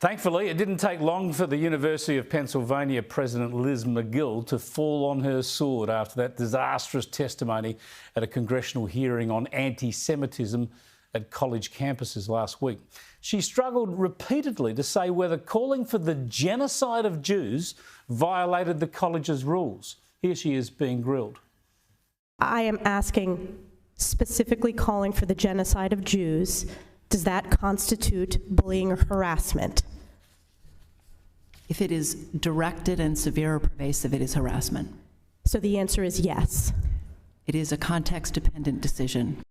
Thankfully, it didn't take long for the University of Pennsylvania President Liz McGill to fall on her sword after that disastrous testimony at a congressional hearing on anti-Semitism at college campuses last week. She struggled repeatedly to say whether calling for the genocide of Jews violated the college's rules. Here she is being grilled. I am asking, specifically calling for the genocide of Jews, does that constitute bullying or harassment? If it is directed and severe or pervasive, it is harassment. So the answer is yes. It is a context-dependent decision.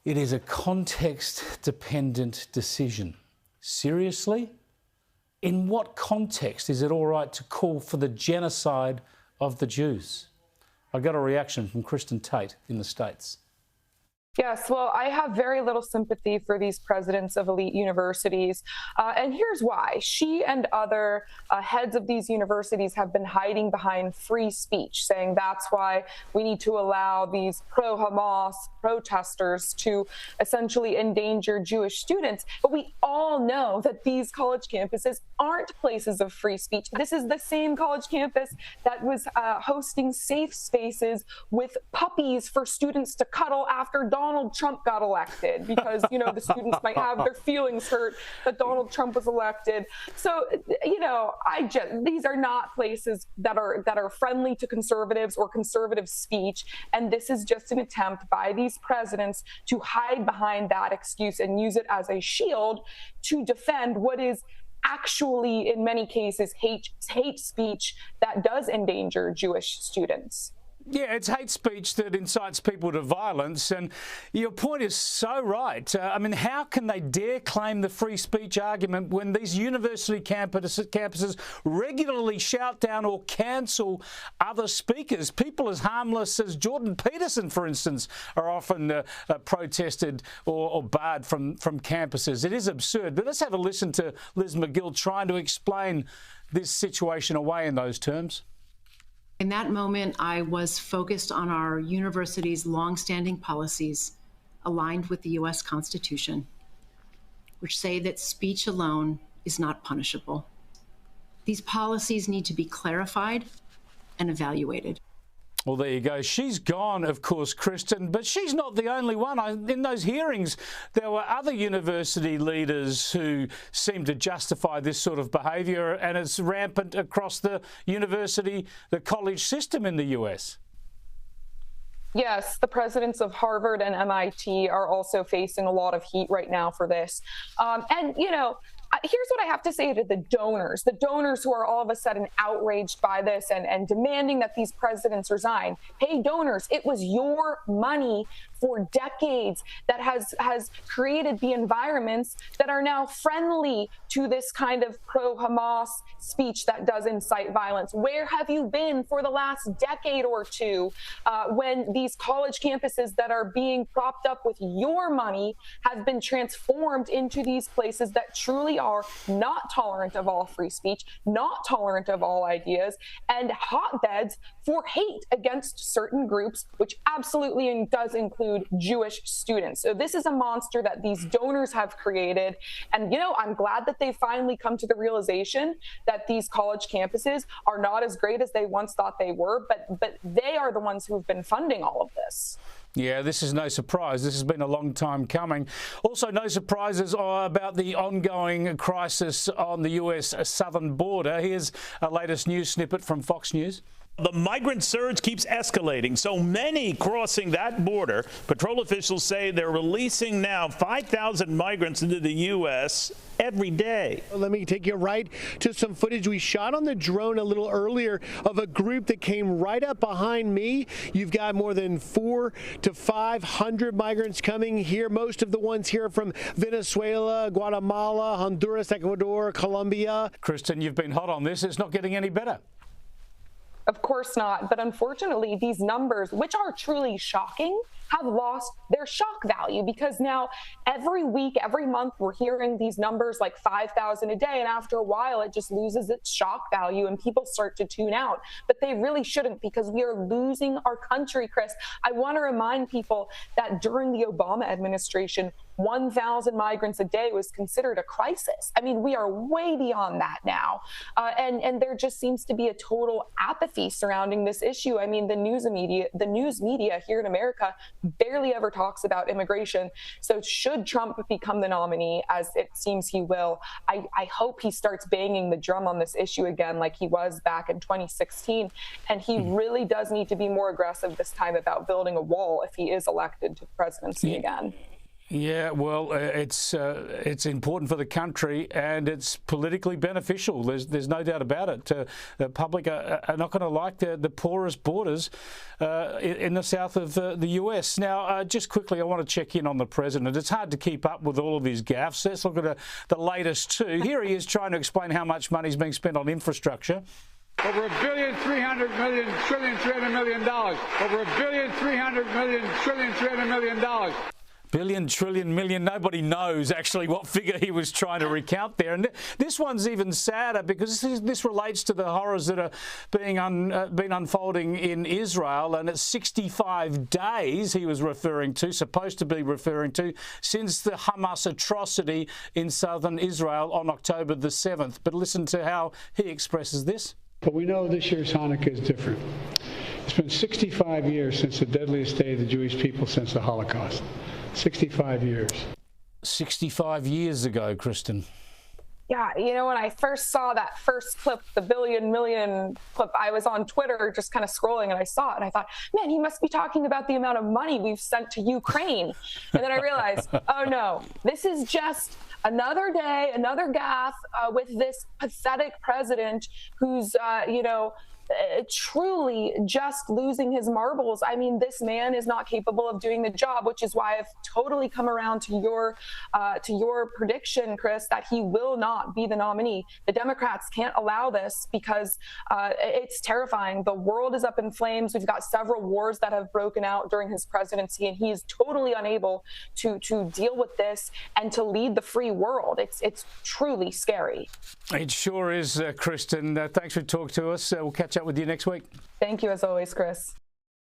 It is a context-dependent decision. Seriously? In what context is it all right to call for the genocide of the Jews? I got a reaction from Kristin Tate in the States. Yes, well, I have very little sympathy for these presidents of elite universities. And here's why. She and other heads of these universities have been hiding behind free speech, saying that's why we need to allow these pro-Hamas protesters to essentially endanger Jewish students. But we all know that these college campuses aren't places of free speech. This is the same college campus that was hosting safe spaces with puppies for students to cuddle after Donald Trump got elected, because, you know, the students might have their feelings hurt that Donald Trump was elected. So, you know, these are not places that are friendly to conservatives or conservative speech. And this is just an attempt by these presidents to hide behind that excuse and use it as a shield to defend what is actually, in many cases, hate speech that does endanger Jewish students. Yeah, it's hate speech that incites people to violence, and your point is so right. I mean, how can they dare claim the free speech argument when these university campuses regularly shout down or cancel other speakers? People as harmless as Jordan Peterson, for instance, are often protested or barred from campuses. It is absurd. But let's have a listen to Liz McGill trying to explain this situation away in those terms. In that moment, I was focused on our university's longstanding policies aligned with the U.S. Constitution, which say that speech alone is not punishable. These policies need to be clarified and evaluated. Well, there you go. She's gone, of course, Kristin, but she's not the only one. In those hearings, there were other university leaders who seemed to justify this sort of behaviour, and it's rampant across the university, the college system in the US. Yes, the presidents of Harvard and MIT are also facing a lot of heat right now for this. And, you know, here's what I have to say to the donors who are all of a sudden outraged by this and demanding that these presidents resign. Hey, donors, it was your money for decades that has created the environments that are now friendly to this kind of pro-Hamas speech that does incite violence. Where have you been for the last decade or two when these college campuses that are being propped up with your money have been transformed into these places that truly are not tolerant of all free speech, not tolerant of all ideas, and hotbeds for hate against certain groups, which absolutely does include Jewish students. So this is a monster that these donors have created. And, you know, I'm glad that they finally come to the realization that these college campuses are not as great as they once thought they were, but they are the ones who have been funding all of this. Yeah, this is no surprise. This has been a long time coming. Also, no surprises about the ongoing crisis on the US southern border. Here's a latest news snippet from Fox News. The migrant surge keeps escalating. So many crossing that border. Patrol officials say they're releasing now 5,000 migrants into the U.S. every day. Let me take you right to some footage we shot on the drone a little earlier of a group that came right up behind me. You've got more than 400 to 500 migrants coming here. Most of the ones here from Venezuela, Guatemala, Honduras, Ecuador, Colombia. Kristin, you've been hot on this. It's not getting any better. Of course not. But unfortunately, these numbers, which are truly shocking, have lost their shock value, because now every week, every month, we're hearing these numbers like 5,000 a day, and after a while it just loses its shock value and people start to tune out. But they really shouldn't, because we are losing our country, Chris. I want to remind people that during the Obama administration, 1,000 migrants a day was considered a crisis. I mean, we are way beyond that now. And there just seems to be a total apathy surrounding this issue. I mean, the news media here in America barely ever talks about immigration. So should Trump become the nominee, as it seems he will, I hope he starts banging the drum on this issue again like he was back in 2016. And he really does need to be more aggressive this time about building a wall if he is elected to the presidency again. Yeah, well, it's important for the country, and it's politically beneficial. There's no doubt about it. The public are not going to like the porous borders in the south of the US. Now, just quickly, I want to check in on the president. It's hard to keep up with all of his gaffes. Let's look at the latest two. Here he is trying to explain how much money is being spent on infrastructure. Over $1.3 billion, $300 million. Over $1.3 billion, $300 million. Billion, trillion, million. Nobody knows actually what figure he was trying to recount there. And this one's even sadder, because this relates to the horrors that are been unfolding in Israel. And it's 65 days he was supposed to be referring to, since the Hamas atrocity in southern Israel on October the 7th. But listen to how he expresses this. But we know this year's Hanukkah is different. It's been 65 years since the deadliest day of the Jewish people since the Holocaust. 65 years. 65 years ago, Kristin. Yeah, you know, when I first saw that first clip, the billion million clip, I was on Twitter just kind of scrolling, and I saw it and I thought, man, he must be talking about the amount of money we've sent to Ukraine. And then I realized, oh no, this is just another day, another gaffe with this pathetic president who's, truly just losing his marbles. I mean, this man is not capable of doing the job, which is why I've totally come around to your prediction, Chris, that he will not be the nominee. The Democrats can't allow this, because it's terrifying. The world is up in flames. We've got several wars that have broken out during his presidency, and he is totally unable to deal with this and to lead the free world. It's truly scary. It sure is, Kristin. Thanks for talking to us. We'll catch up with you next week. Thank you, as always, Chris.